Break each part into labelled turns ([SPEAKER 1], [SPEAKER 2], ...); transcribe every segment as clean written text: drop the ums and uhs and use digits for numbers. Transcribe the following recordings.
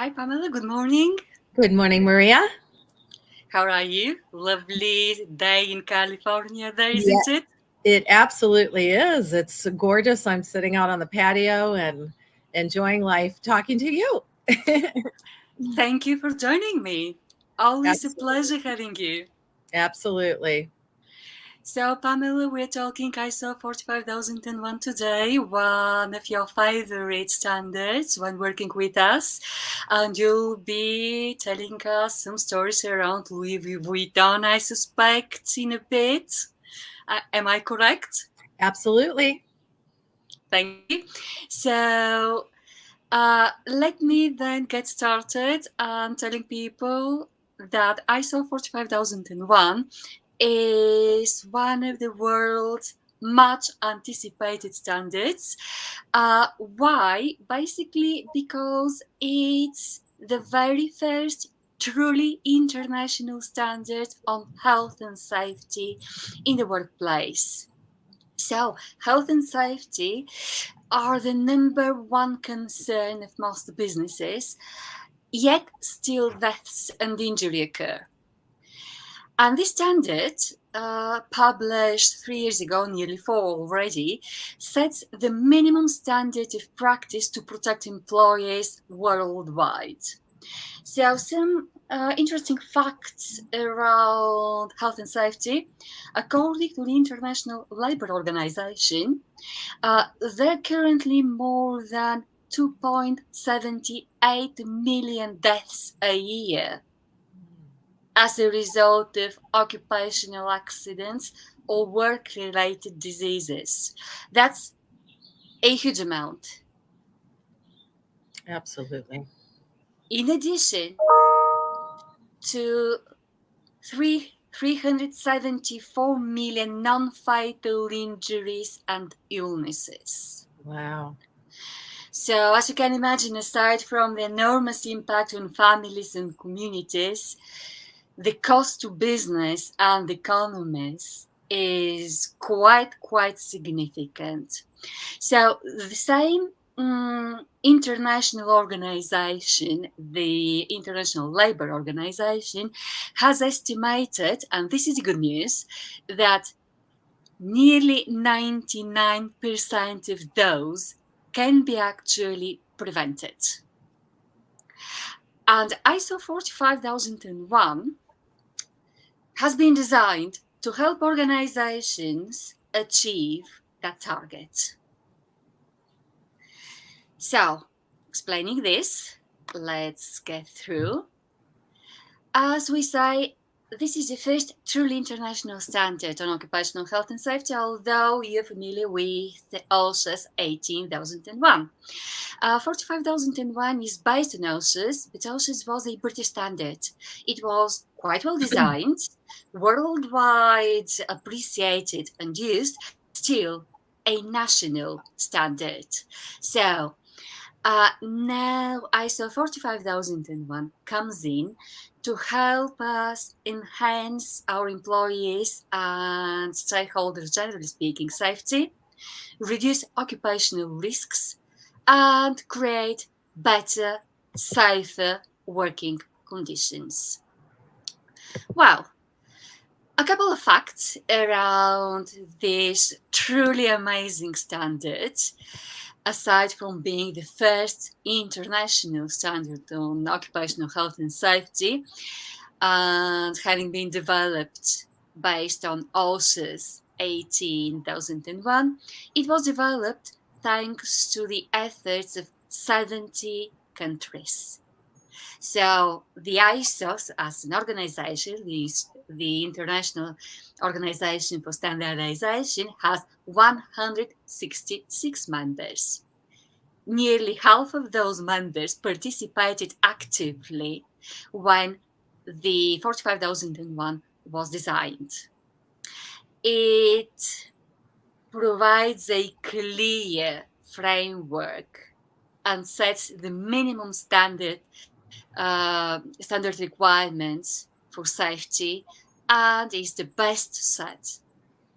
[SPEAKER 1] Hi, Pamela. Good morning.
[SPEAKER 2] Good morning, Maria.
[SPEAKER 1] How are you? Lovely day in California there,
[SPEAKER 2] Yeah,
[SPEAKER 1] isn't it?
[SPEAKER 2] it absolutely is. It's gorgeous. I'm sitting out on the patio and enjoying life talking to you.
[SPEAKER 1] Thank you for joining me. Always a
[SPEAKER 2] Absolutely.
[SPEAKER 1] pleasure having you.
[SPEAKER 2] Absolutely.
[SPEAKER 1] So, Pamela, we're talking ISO 45001 today, one of your favorite standards when working with us. And you'll be telling us some stories around Louis Vuitton, I suspect, in a bit. Am I correct?
[SPEAKER 2] Absolutely.
[SPEAKER 1] Thank you. So, let me then get started on telling people that ISO 45001 is one of the world's much anticipated standards. Why? Basically, because it's the very first truly international standard on health and safety in the workplace. So, health and safety are the number one concern of most businesses, yet still deaths and injury occur. And this standard, published 3 years ago, nearly four already, sets the minimum standard of practice to protect employees worldwide. So, some interesting facts around health and safety. According to the International Labour Organization, there are currently more than 2.78 million deaths a year as a result of occupational accidents or work related diseases. That's a huge amount.
[SPEAKER 2] Absolutely.
[SPEAKER 1] In addition to 374 million non fatal injuries and illnesses.
[SPEAKER 2] Wow.
[SPEAKER 1] So, as you can imagine, aside from the enormous impact on families and communities, the cost to business and economies is quite significant. So, the same international organization, the International Labour Organization, has estimated, and this is good news, that nearly 99% of those can be actually prevented. And ISO 45001 has been designed to help organizations achieve that target. So, explaining this, let's get through. As we say, this is the first truly international standard on occupational health and safety, although you're familiar with the OSHA's 18001. 45001 is based on OSHA's, but OSHA's was a British standard. It was quite well designed, worldwide appreciated and used, still a national standard. So, now ISO 45001 comes in to help us enhance our employees and stakeholders, generally speaking, safety, reduce occupational risks, and create better, safer working conditions. Well, a couple of facts around this truly amazing standard. Aside from being the first international standard on occupational health and safety, and having been developed based on OSHA's 18001, it was developed thanks to the efforts of 70 countries. So the ISOs, as an organization, the International Organization for Standardization, has 166 members. Nearly half of those members participated actively when the 45001 was designed. It provides a clear framework and sets the minimum standard requirements for safety, and is the best set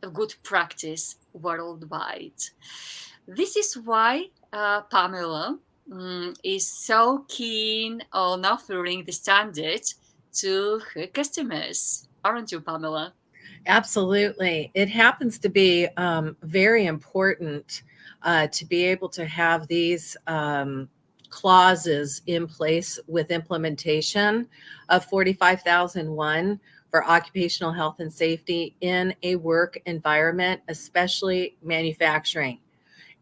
[SPEAKER 1] of good practice worldwide. This is why, Pamela, is so keen on offering the standard to her customers, aren't you, Pamela?
[SPEAKER 2] Absolutely. It happens to be very important to be able to have these clauses in place with implementation of 45,001 for occupational health and safety in a work environment, especially manufacturing.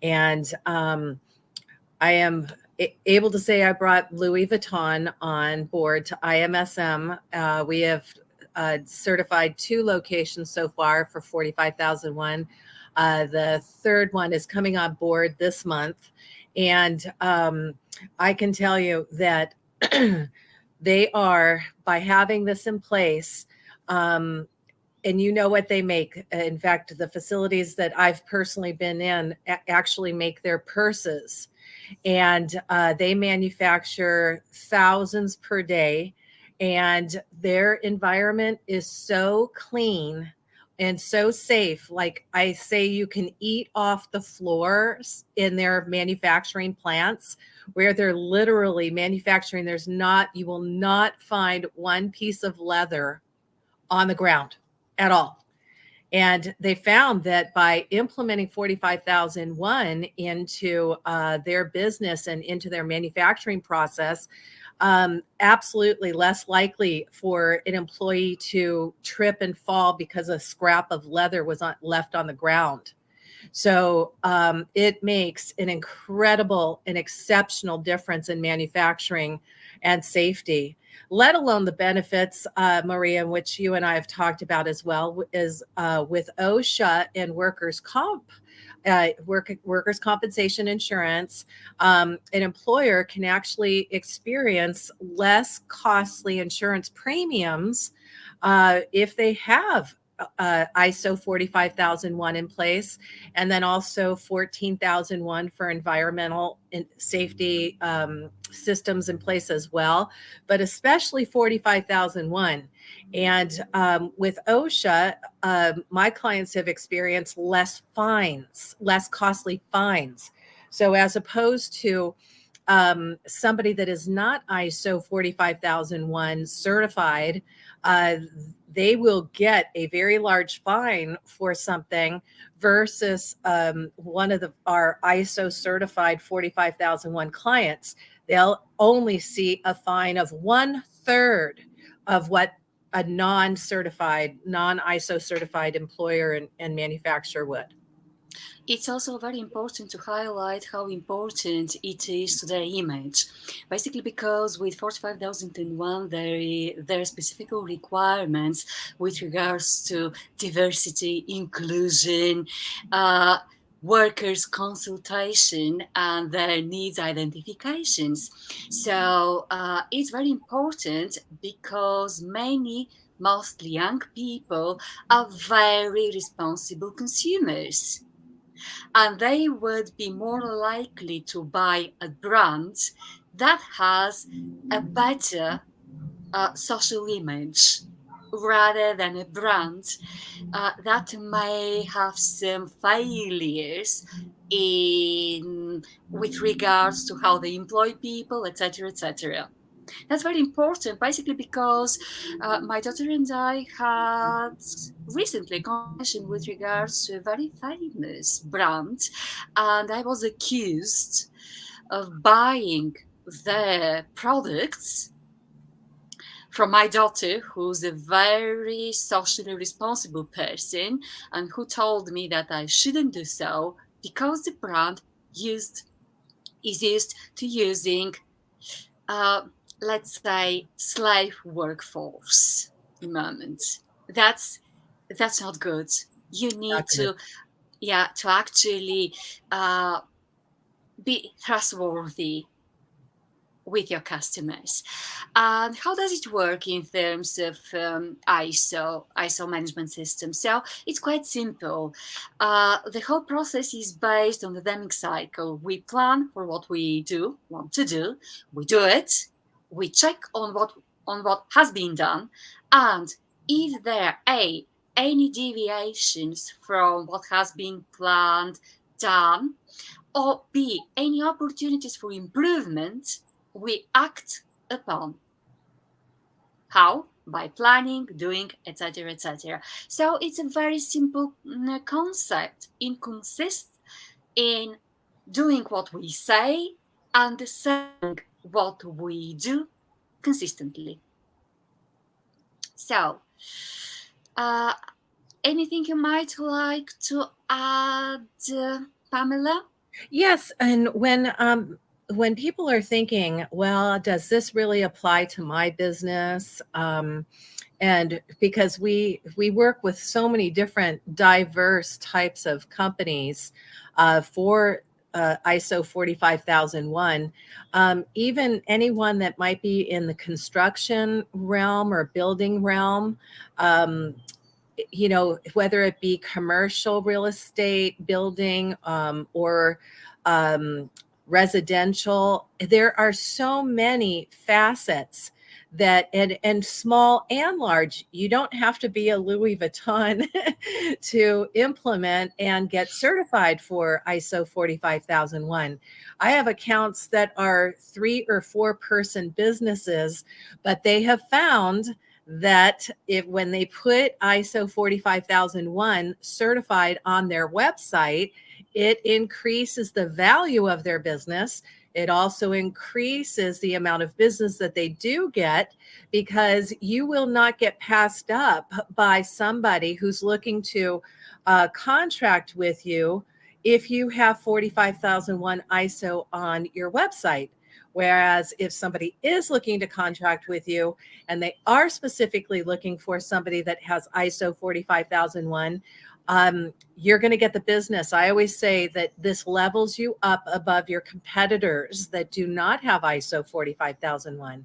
[SPEAKER 2] And I am able to say I brought Louis Vuitton on board to IMSM. We have certified 2 locations so far for 45,001. The third one is coming on board this month. And I can tell you that they are, by having this in place, and you know what they make. In fact, the facilities that I've personally been in actually make their purses, and they manufacture thousands per day, and their environment is so clean and so safe. Like I say, you can eat off the floors in their manufacturing plants where they're literally manufacturing. You will not find one piece of leather on the ground at all. And they found that by implementing 45,001 into their business and into their manufacturing process, absolutely less likely for an employee to trip and fall because a scrap of leather was left on the ground. So it makes an incredible and exceptional difference in manufacturing and safety, let alone the benefits, Maria, which you and I have talked about as well, is with OSHA and workers' comp. Workers' compensation insurance, an employer can actually experience less costly insurance premiums if they have ISO 45,001 in place, and then also 14,001 for environmental safety systems in place as well, but especially 45,001. And with OSHA, my clients have experienced less fines, less costly fines. So as opposed to somebody that is not ISO 45,001 certified, uh, they will get a very large fine for something versus one of our ISO certified 45,001 clients. They'll only see a fine of 1/3 of what a non-certified, non-ISO certified employer and manufacturer would.
[SPEAKER 1] It's also very important to highlight how important it is to their image. Basically, because with 45,001, there are specific requirements with regards to diversity, inclusion, uh, workers' consultation, and their needs identifications. So it's very important because mostly young people, are very responsible consumers, and they would be more likely to buy a brand that has a better social image rather than a brand that may have some failures in with regards to how they employ people, etc., etc. That's very important, basically because my daughter and I had recently a conversation with regards to a very famous brand, and I was accused of buying their products from my daughter, who's a very socially responsible person, and who told me that I shouldn't do so because the brand used is used to using uh, let's say slave workforce environment. That's that's not good. You need
[SPEAKER 2] Not good.
[SPEAKER 1] to, yeah, to actually uh, be trustworthy with your customers. And how does it work in terms of ISO management system? So it's quite simple. The whole process is based on the dynamic cycle. We plan for what we want to do, we do it, we check on what has been done, and if there are any deviations from what has been planned, done, or B, any opportunities for improvement we act upon. How? By planning, doing, etc., etc. So it's a very simple concept. It consists in doing what we say and saying what we do consistently. So, uh, anything you might like to add, Pamela?
[SPEAKER 2] Yes, and when people are thinking, well, does this really apply to my business? And because we work with so many different diverse types of companies for ISO 45001, even anyone that might be in the construction realm or building realm, um, whether it be commercial real estate building or um, residential, there are so many facets that and small and large. You don't have to be a Louis Vuitton to implement and get certified for ISO 45001. I have accounts that are 3 or 4 person businesses, but they have found that if when they put ISO 45001 certified on their website, it increases the value of their business. It also increases the amount of business that they do get, because you will not get passed up by somebody who's looking to contract with you if you have 45001 ISO on your website. Whereas if somebody is looking to contract with you and they are specifically looking for somebody that has ISO 45001, you're going to get the business. I always say that this levels you up above your competitors that do not have ISO 45001.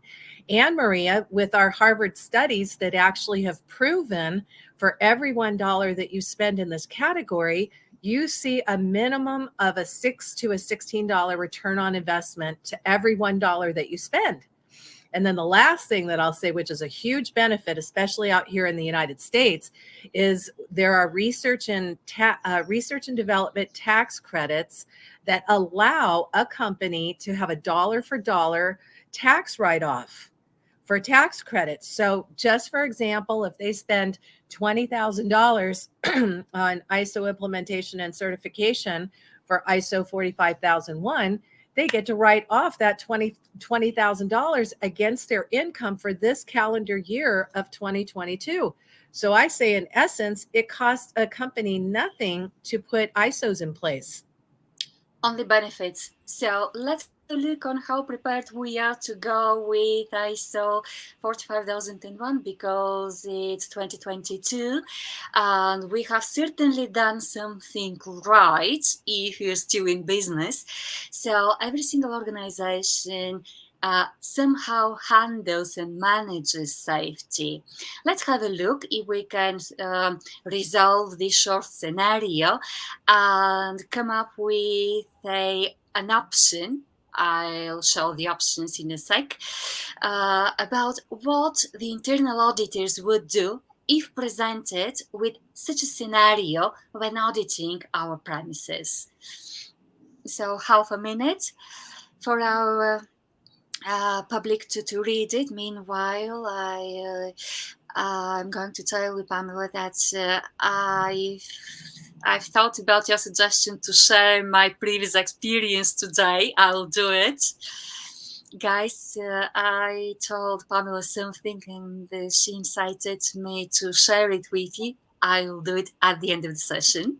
[SPEAKER 2] And Maria, with our Harvard studies that actually have proven for every $1 that you spend in this category, you see a minimum of a $6 to a $16 return on investment to every $1 that you spend. And then the last thing that I'll say, which is a huge benefit, especially out here in the United States, is there are research and development tax credits that allow a company to have a dollar for dollar tax write-off for tax credits. So just for example, if they spend $20,000 on ISO implementation and certification for ISO 45001, they get to write off that $20,000 against their income for this calendar year of 2022. So I say, in essence, it costs a company nothing to put ISOs in place.
[SPEAKER 1] Only benefits. So let's have a look on how prepared we are to go with ISO 45001, because it's 2022 and we have certainly done something right if you're still in business. So every single organization somehow handles and manages safety. Let's have a look if we can resolve this short scenario and come up with an option. I'll show the options in a sec, about what the internal auditors would do if presented with such a scenario when auditing our premises. So half a minute for our public to read it. Meanwhile, I'm going to tell you, Pamela, that I've thought about your suggestion to share my previous experience today. I'll do it. Guys, I told Pamela something and she incited me to share it with you. I'll do it at the end of the session.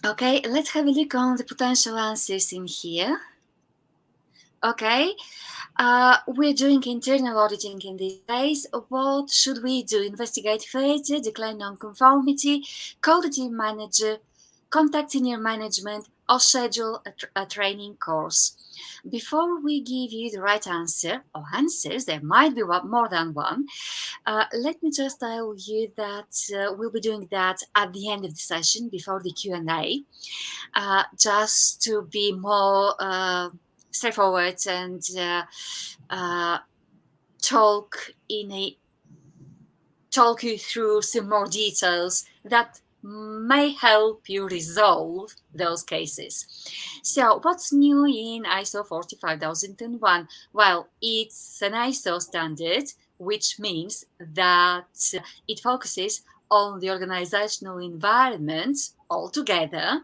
[SPEAKER 1] Okay, let's have a look on the potential answers in here. Okay, we're doing internal auditing in this case. What should we do? Investigate further, declare non-conformity, call the team manager, contact senior management, or schedule a training course. Before we give you the right answer, or answers, there might be more than one, let me just tell you that we'll be doing that at the end of the session before the Q&A, just to be more straightforward and talk you through some more details that may help you resolve those cases. So, what's new in ISO 45001? Well, it's an ISO standard, which means that it focuses on the organizational environment altogether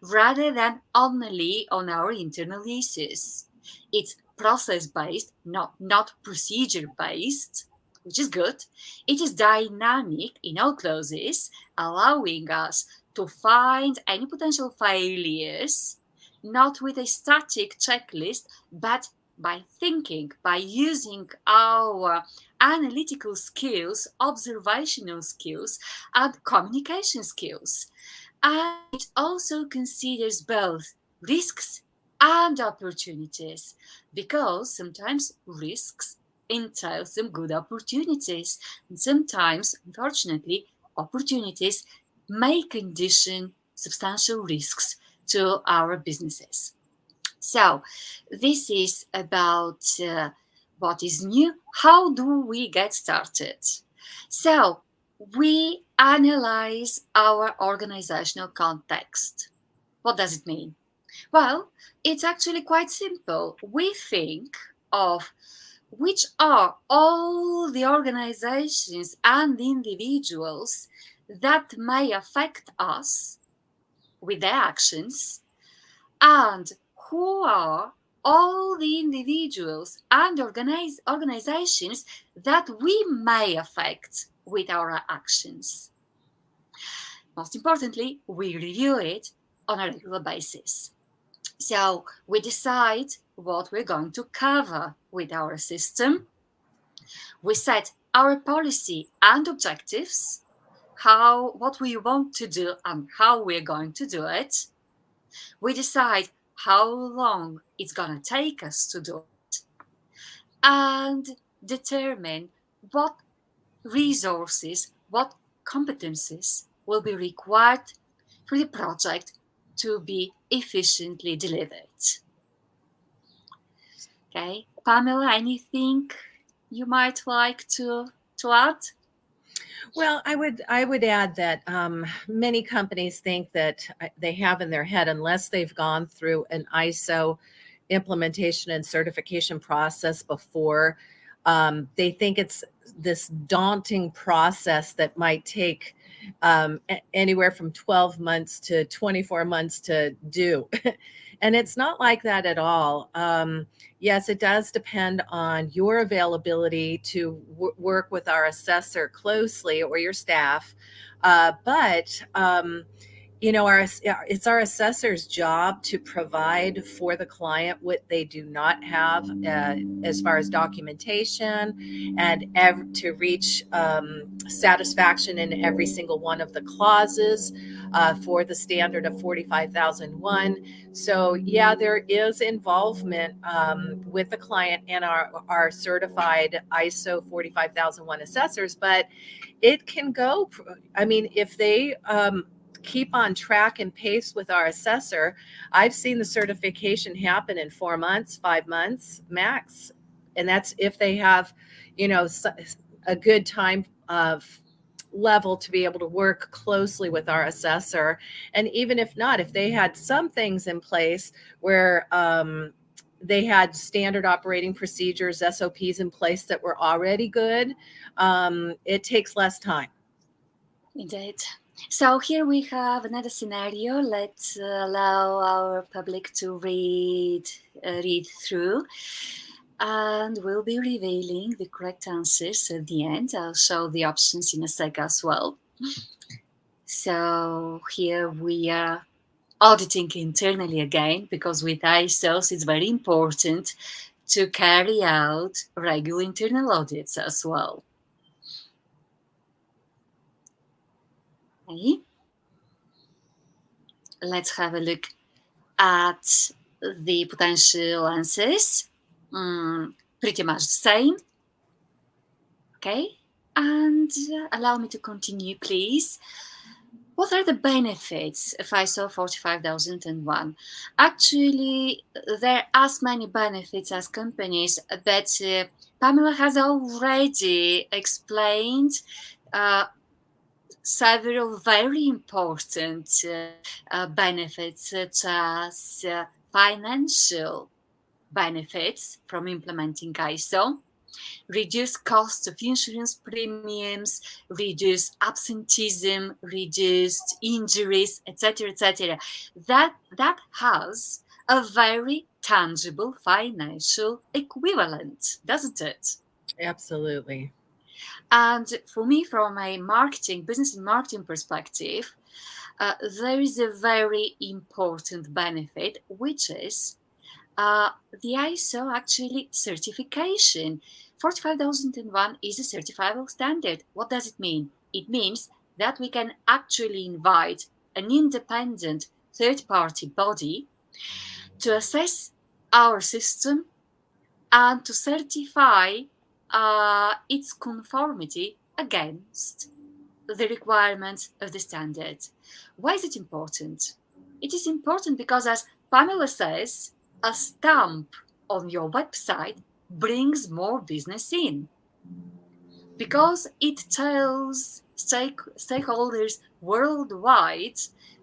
[SPEAKER 1] rather than only on our internal issues. It's process based, not procedure based, which is good. It is dynamic in all clauses, allowing us to find any potential failures, not with a static checklist, but by thinking, by using our analytical skills, observational skills, and communication skills. And it also considers both risks and opportunities because sometimes risks entail some good opportunities, and sometimes, unfortunately, opportunities may condition substantial risks to our businesses. So, this is about what is new. How do we get started? So, we analyze our organizational context. What does it mean? Well, it's actually quite simple. We think of which are all the organizations and individuals that may affect us with their actions, and who are all the individuals and organizations that we may affect with our actions. Most importantly, we review it on a regular basis. So we decide what we're going to cover with our system. We set our policy and objectives, what we want to do and how we're going to do it. We decide how long it's going to take us to do it and determine what resources, what competencies will be required for the project to be efficiently delivered. Okay, Pamela, anything you might like to add?
[SPEAKER 2] Well, I would add that many companies think that they have in their head, unless they've gone through an ISO implementation and certification process before, they think it's this daunting process that might take anywhere from 12 months to 24 months to do. And it's not like that at all. Yes, it does depend on your availability to work with our assessor closely or your staff. But it's our assessor's job to provide for the client what they do not have as far as documentation and to reach satisfaction in every single one of the clauses for the standard of 45,001. So, yeah, there is involvement with the client and our certified ISO 45,001 assessors, but it can go, I mean, if they keep on track and pace with our assessor, I've seen the certification happen in 4 months, 5 months max. And that's if they have, a good time of level to be able to work closely with our assessor. And even if not, if they had some things in place where they had standard operating procedures, SOPs in place that were already good, it takes less time.
[SPEAKER 1] Indeed. So here we have another scenario. Let's allow our public to read through, and we'll be revealing the correct answers at the end. I'll show the options in a sec as well. So here we are auditing internally again, because with ISOs it's very important to carry out regular internal audits as well. Okay. Let's have a look at the potential answers. Pretty much the same. Okay, and allow me to continue, please. What are the benefits of ISO 45001? Actually, there are as many benefits as companies, but Pamela has already explained several very important benefits, such as financial benefits from implementing ISO, reduce cost of insurance premiums, reduce absenteeism, reduced injuries, etc., etc. That has a very tangible financial equivalent, doesn't it?
[SPEAKER 2] Absolutely.
[SPEAKER 1] And for me, from a business and marketing perspective, there is a very important benefit, which is uh, the ISO actually certification. 45001 is a certifiable standard. What does it mean? It means that we can actually invite an independent third party body to assess our system and to certify its conformity against the requirements of the standard. Why is it important? It is important because, as Pamela says, a stamp on your website brings more business in because it tells stakeholders worldwide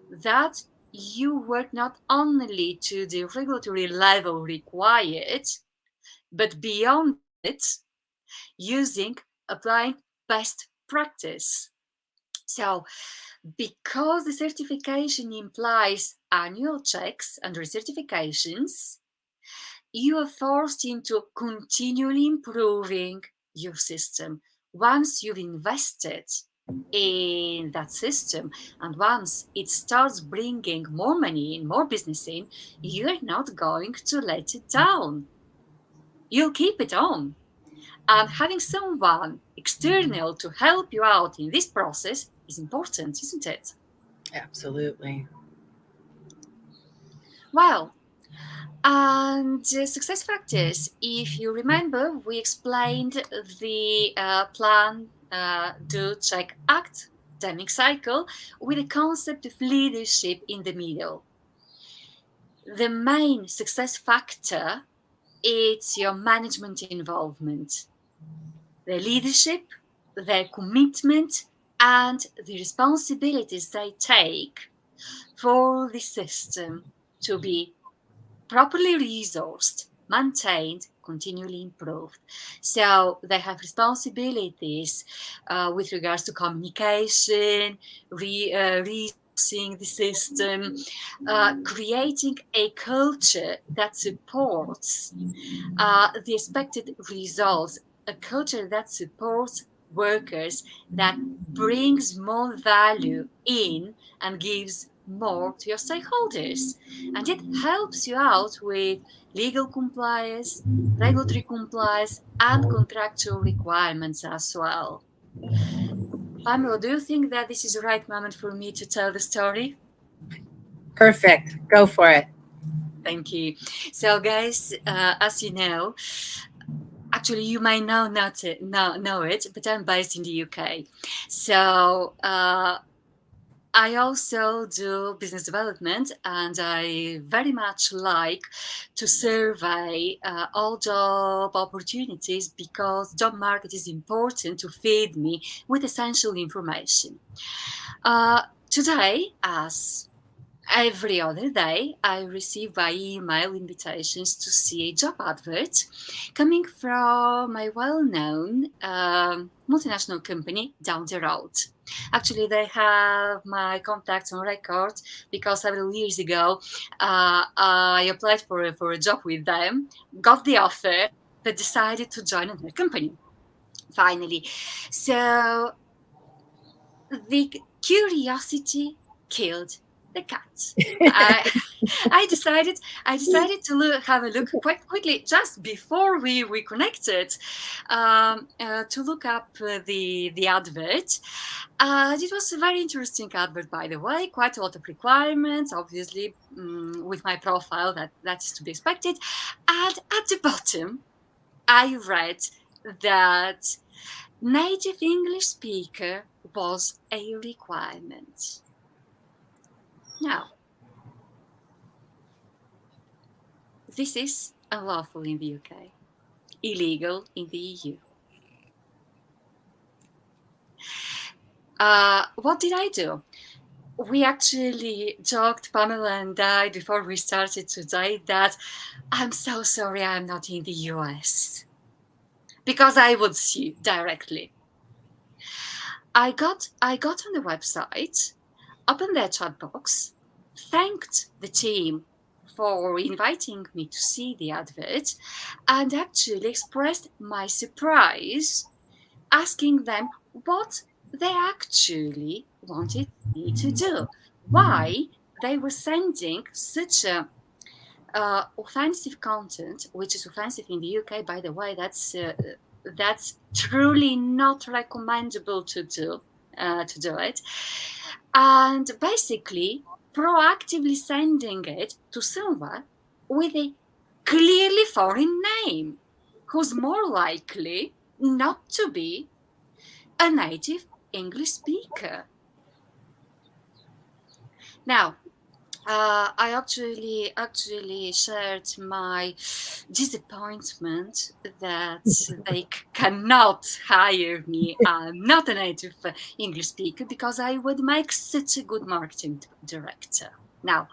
[SPEAKER 1] that you work not only to the regulatory level required, but beyond it, using applying best practice. So, because the certification implies annual checks and recertifications, you are forced into continually improving your system. Once you've invested in that system and once it starts bringing more money in, more business in, you're not going to let it down. You'll keep it on. And having someone external to help you out in this process is important, isn't it?
[SPEAKER 2] Absolutely.
[SPEAKER 1] Well, and success factors, if you remember, we explained the plan, do, check, act, dynamic cycle with the concept of leadership in the middle. The main success factor is your management involvement, their leadership, their commitment, and the responsibilities they take for the system to be properly resourced, maintained, continually improved. So they have responsibilities with regards to communication, resourcing the system, creating a culture that supports the expected results, a culture that supports workers, that brings more value in and gives more to your stakeholders. And it helps you out with legal compliance, regulatory compliance, and contractual requirements as well. Pamela, do you think that this is the right moment for me to tell the story?
[SPEAKER 2] Perfect. Go for it.
[SPEAKER 1] Thank you. So, guys, as you know, actually, you might now not know it, but I'm based in the UK. So I also do business development, and I very much like to survey all job opportunities because job market is important to feed me with essential information. Uh, Today, as every other day, I receive by email invitations to see a job advert coming from a well known multinational company down the road. Actually, they have my contacts on record because several years ago I applied for a job with them, got the offer, but decided to join another company finally. So the curiosity killed the cat. I I decided to have a look quite quickly just before we connected, to look up the advert. It was a very interesting advert, by the way. Quite a lot of requirements, obviously, with my profile that is to be expected. And at the bottom, I read that native English speaker was a requirement. Now, this is unlawful in the UK, illegal in the EU. What did I do? We actually joked, Pamela and I, before we started today, that I'm so sorry I'm not in the US because I would sue directly. I got on the website, opened their chat box, thanked the team for inviting me to see the advert, and actually expressed my surprise, asking them what they actually wanted me to do, why they were sending such a offensive content, which is offensive in the UK, by the way. That's truly not recommendable to do. To do it, and basically proactively sending it to someone with a clearly foreign name, who's more likely not to be a native English speaker. Now, I actually shared my disappointment that they cannot hire me. I'm not a native English speaker because I would make such a good marketing director. Now,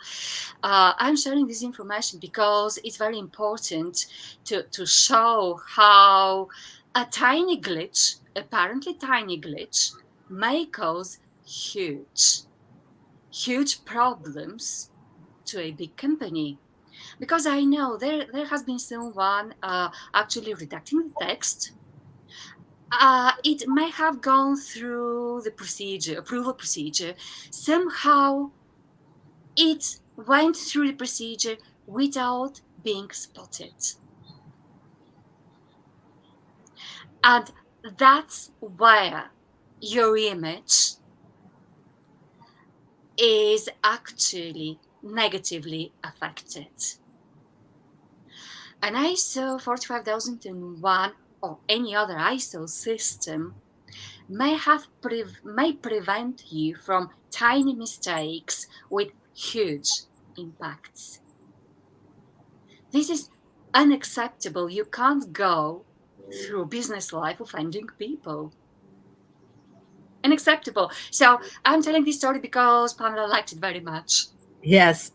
[SPEAKER 1] I'm sharing this information because it's very important to show how a tiny glitch, apparently tiny glitch, may cause huge problems to a big company. Because I know there has been someone actually redacting the text. It may have gone through the procedure, approval procedure. Somehow it went through the procedure without being spotted. And that's where your image is actually negatively affected. An ISO 45001 or any other ISO system may prevent you from tiny mistakes with huge impacts. This is unacceptable. You can't go through business life offending people. Unacceptable. So I'm telling this story because Pamela liked it very much.
[SPEAKER 2] Yes.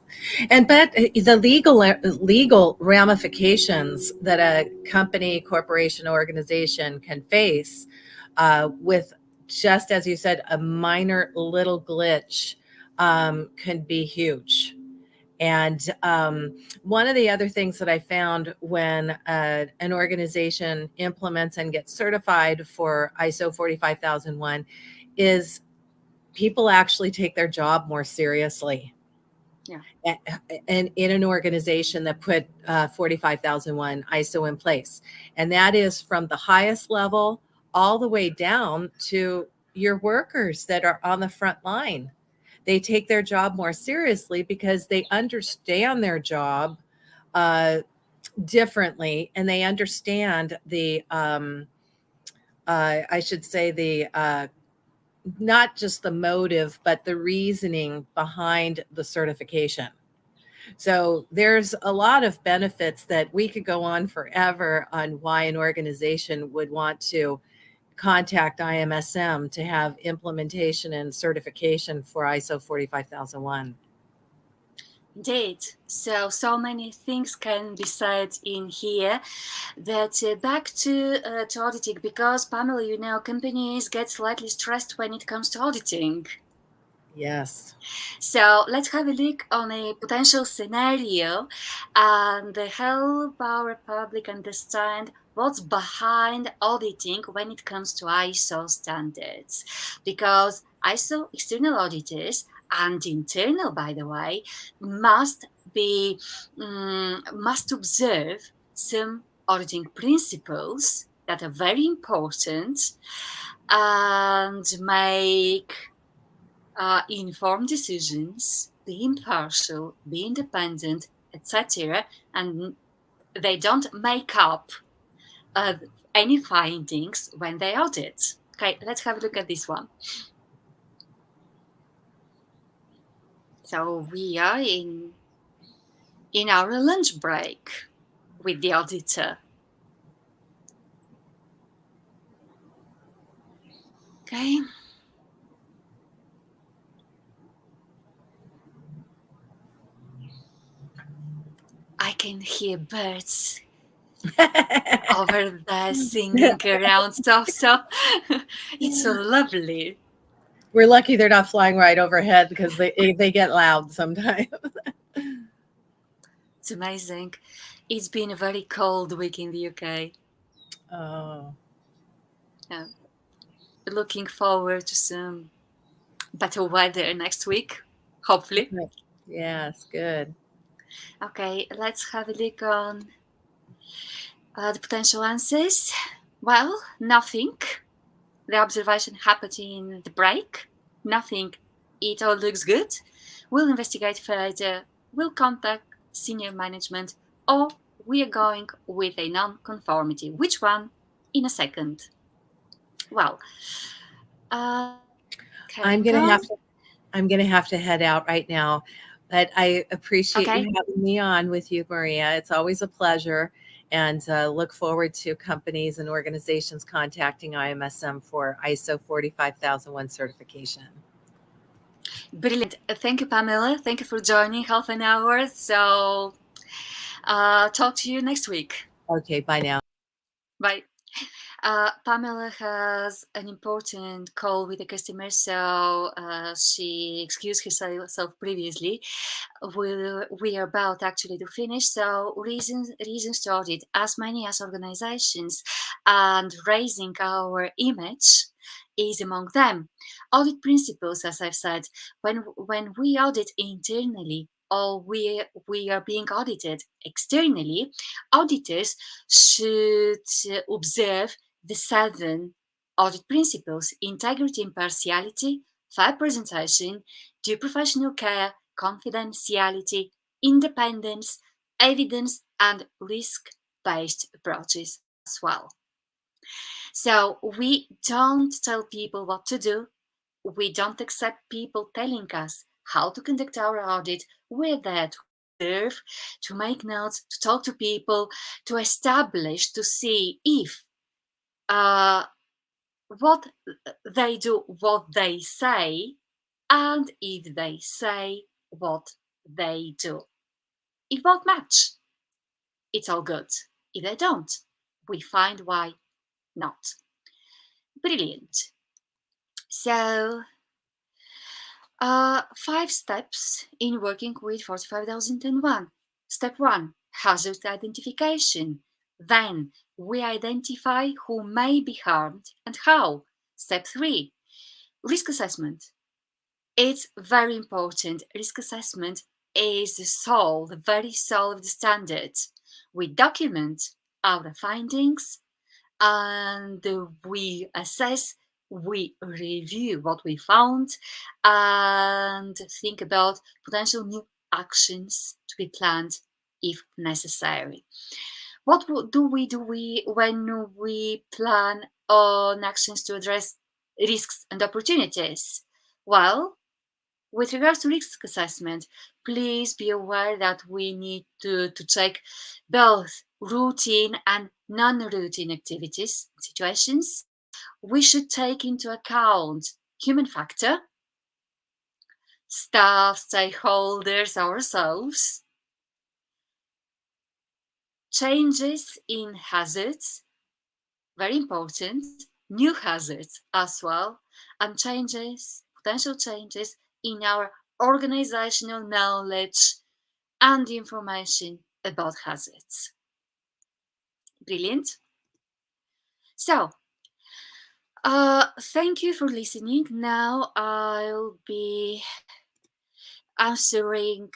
[SPEAKER 2] But the legal ramifications that a company, corporation, organization can face with, just as you said, a minor little glitch can be huge. And one of the other things that I found when an organization implements and gets certified for ISO 45001 is people actually take their job more seriously.
[SPEAKER 1] Yeah.
[SPEAKER 2] And in an organization that put 45001 ISO in place. And that is from the highest level all the way down to your workers that are on the front line. They take their job more seriously because they understand their job differently, and they understand the, I should say, the not just the motive, but the reasoning behind the certification. So there's a lot of benefits that we could go on forever on why an organization would want to contact IMSM to have implementation and certification for ISO 45001.
[SPEAKER 1] Indeed. So many things can be said in here. That back to auditing, because Pamela, you know, companies get slightly stressed when it comes to auditing.
[SPEAKER 2] Yes.
[SPEAKER 1] So let's have a look on a potential scenario and help our public understand what's behind auditing when it comes to ISO standards. Because ISO external auditors and internal, by the way, must must observe some auditing principles that are very important and make informed decisions, be impartial, be independent, etc. And they don't make up uh, any findings when they audit. Okay, let's have a look at this one. So we are in our lunch break with the auditor. Okay. can hear birds over there singing around. So it's so lovely.
[SPEAKER 2] We're lucky they're not flying right overhead because they get loud sometimes.
[SPEAKER 1] It's amazing. It's been a very cold week in the UK.
[SPEAKER 2] Oh,
[SPEAKER 1] Yeah. Looking forward to some better weather next week, hopefully.
[SPEAKER 2] good. Yes, good.
[SPEAKER 1] Okay, let's have a look on the potential answers. Well, nothing. The observation happened in the break. Nothing. It all looks good. We'll investigate further. We'll contact senior management, or we are going with a non-conformity. Which one? In a second. Well,
[SPEAKER 2] I'm
[SPEAKER 1] carrying
[SPEAKER 2] gonna
[SPEAKER 1] on.
[SPEAKER 2] have to I'm gonna have to head out right now, but I appreciate you
[SPEAKER 1] Okay.
[SPEAKER 2] having me on with you, Maria. It's always a pleasure, and look forward to companies and organizations contacting IMSM for ISO 45001 certification.
[SPEAKER 1] Brilliant. Thank you, Pamela. Thank you for joining half an hour. So, talk to you next week.
[SPEAKER 2] Okay, bye now.
[SPEAKER 1] Bye. Pamela has an important call with a customer, so she excused herself previously. We are about actually to finish. So reasons to audit as many as organizations, and raising our image is among them. Audit principles, as I've said, when we audit internally or we are being audited externally, auditors should observe the seven audit principles: integrity, impartiality, fair presentation, due professional care, confidentiality, independence, evidence, and risk-based approaches as well. So we don't tell people what to do. We don't accept people telling us how to conduct our audit. We're there to observe, to make notes, to talk to people, to establish, to see if uh, what they do, what they say, and if they say what they do. If both match, it's all good. If they don't, we find why not. Brilliant. So, 5 steps in working with 45001. Step 1, hazard identification. Then we identify who may be harmed and how. Step 3, risk assessment. It's very important. Risk assessment is the soul, the very soul of the standard. We document our findings and we assess, we review what we found, and think about potential new actions to be planned if necessary. What do we when we plan on actions to address risks and opportunities? Well, with regards to risk assessment, please be aware that we need to check both routine and non-routine activities situations. We should take into account human factor, staff, stakeholders, ourselves, changes in hazards, very important, new hazards as well, and changes, potential changes in our organizational knowledge and information about hazards. Brilliant. So, thank you for listening. Now I'll be answering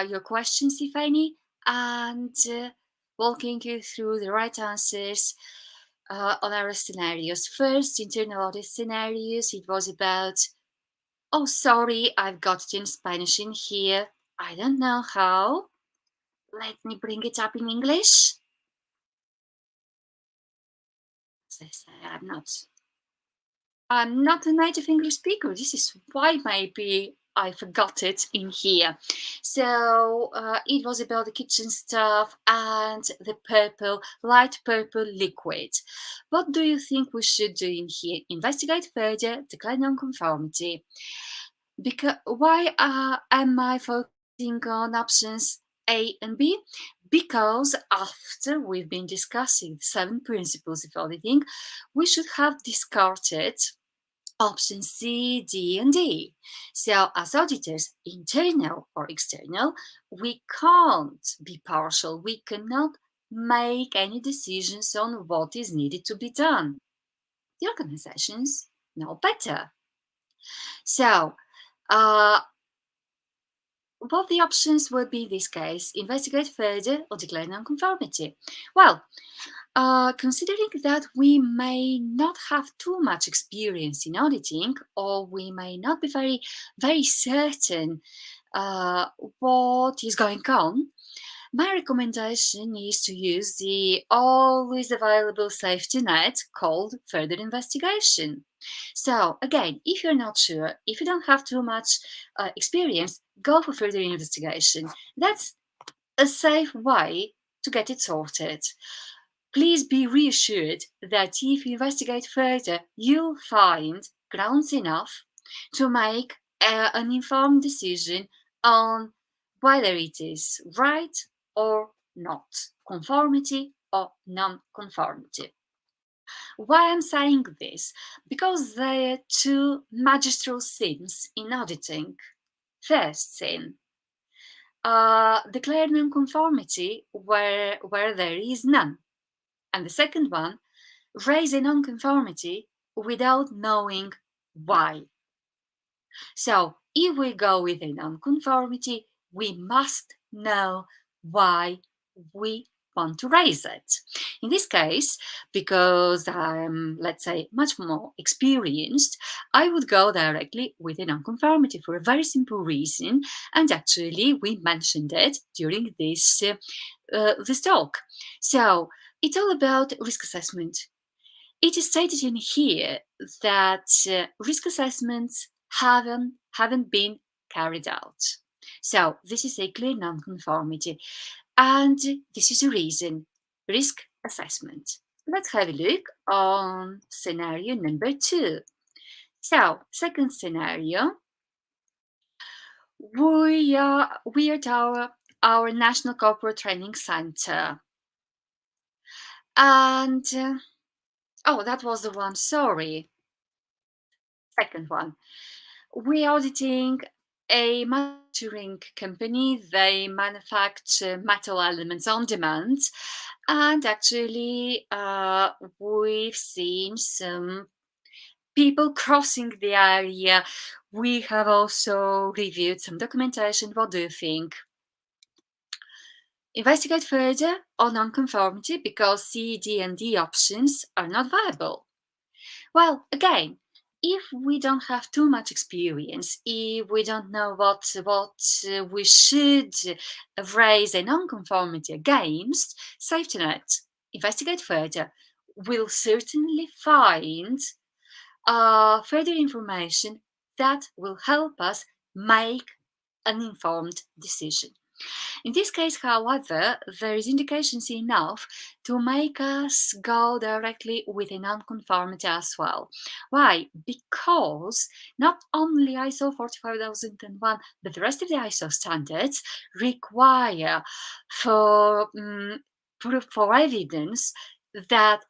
[SPEAKER 1] your questions, if any, and walking you through the right answers on our scenarios. First, internal audit scenarios. It was about, oh, sorry, I've got it in Spanish in here. I don't know how. Let me bring it up in English. As I say, I'm not a native English speaker. This is why maybe I forgot it in here. So it was about the kitchen stuff and the purple, light purple liquid. What do you think we should do in here? Investigate further, declare non-conformity. Because why am I focusing on options A and B? Because after we've been discussing the 7 principles of auditing, we should have discarded option C, D, and D. So, as auditors, internal or external, we can't be partial. We cannot make any decisions on what is needed to be done. The organizations know better. So, uh, what the options would be in this case? Investigate further or declare nonconformity? Well, considering that we may not have too much experience in auditing, or we may not be very certain uh, what is going on, my recommendation is to use the always available safety net called further investigation. So, again, if you're not sure, if you don't have too much experience, go for further investigation. That's a safe way to get it sorted. Please be reassured that if you investigate further, you'll find grounds enough to make an informed decision on whether it is right or not, conformity or non-conformity. Why I'm saying this? Because there are two magistral sins in auditing. First sin, declare non-conformity where there is none. And the second one, raise a nonconformity without knowing why. So, if we go with a nonconformity, we must know why we want to raise it. In this case, because I'm, let's say, much more experienced, I would go directly with a nonconformity for a very simple reason, and actually, we mentioned it during this talk. So, it's all about risk assessment. It is stated in here that risk assessments haven't been carried out. So this is a clear nonconformity, and this is the reason: risk assessment. Let's have a look on scenario number 2. So, second scenario, we are at our National Corporate Training Center, and oh, that was the one. Sorry, second one. We're auditing a manufacturing company. They manufacture metal elements on demand. And actually, we've seen some people crossing the area. We have also reviewed some documentation. What do you think? Investigate further on nonconformity because C, D, and D options are not viable. Well, again, if we don't have too much experience, if we don't know what we should raise a nonconformity against, safety net, investigate further. We'll certainly find further information that will help us make an informed decision. In this case, however, there is indications enough to make us go directly with a nonconformity as well. Why? Because not only ISO 45001, but the rest of the ISO standards require for proof for evidence that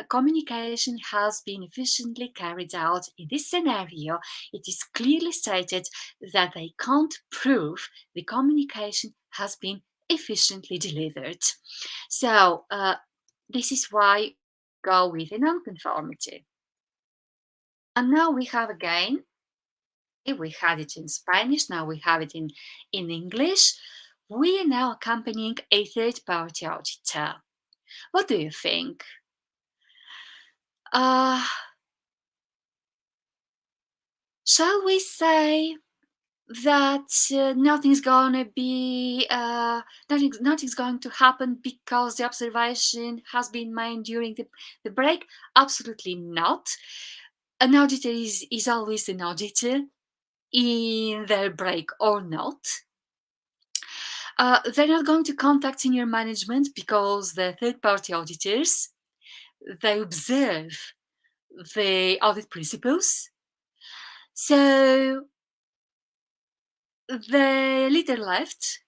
[SPEAKER 1] communication has been efficiently carried out. In this scenario, it is clearly stated that they can't prove the communication has been efficiently delivered. So, this is why go with a nonconformity. And now we have again, we had it in Spanish, now we have it in English. We are now accompanying a third party auditor. What do you think? Uh, shall we say that nothing's gonna be nothing's going to happen because the observation has been made during the break? Absolutely not. An auditor is always an auditor in their break or not. They're not going to contact senior management because the third party auditors, they observe the audit principles. So the little left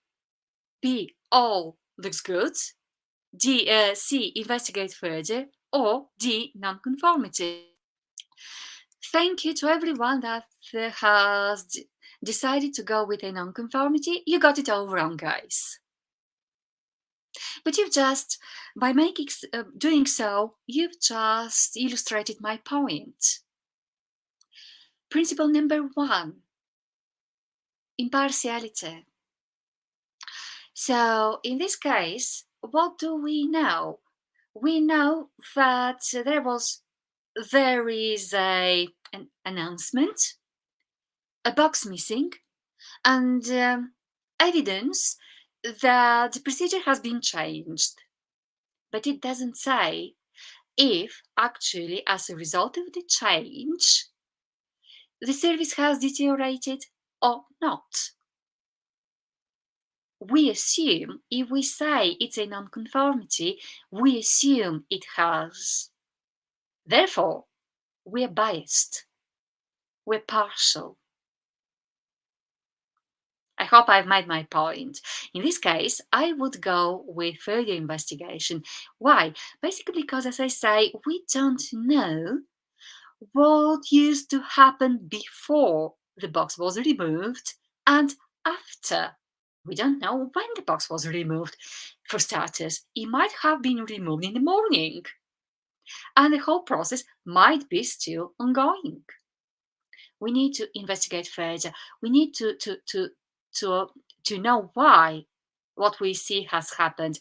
[SPEAKER 1] be all Looks good. C, investigate further, or D, non-conformity. Thank you to everyone that has decided to go with a non-conformity. You got it all wrong, guys. But you've just, by doing so, you've just illustrated my point. Principle number 1, impartiality. So in this case, what do we know? We know that there is an announcement, a box missing, and evidence that the procedure has been changed. But it doesn't say if actually, as a result of the change, the service has deteriorated or not. We assume, if we say it's a non-conformity, we assume it has. Therefore, we're biased, we're partial. I hope I've made my point. In this case, I would go with further investigation. Why? Basically because, as I say, we don't know what used to happen before the box was removed and after. We don't know when the box was removed. For starters, it might have been removed in the morning, and the whole process might be still ongoing. We need to investigate further. We need to to know why what we see has happened.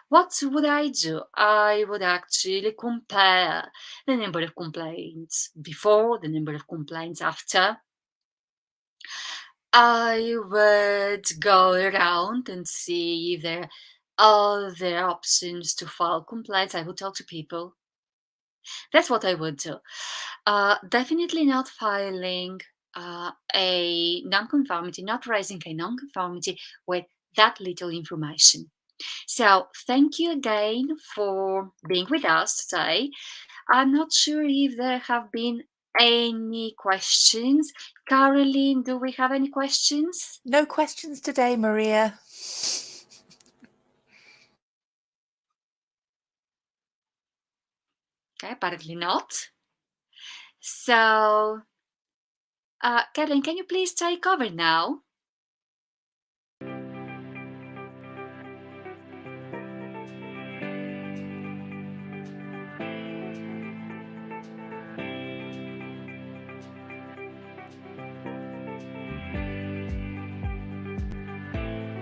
[SPEAKER 1] What would I do? I would actually compare the number of complaints before, the number of complaints after. I would go around and see if there are other options to file complaints. I would talk to people. That's what I would do. Definitely not filing a nonconformity, not raising a nonconformity with that little information. So, thank you again for being with us today. I'm not sure if there have been any questions. Caroline, do we have any questions?
[SPEAKER 3] No questions today, Maria.
[SPEAKER 1] Okay, apparently not. So, Caroline, can you please take over now?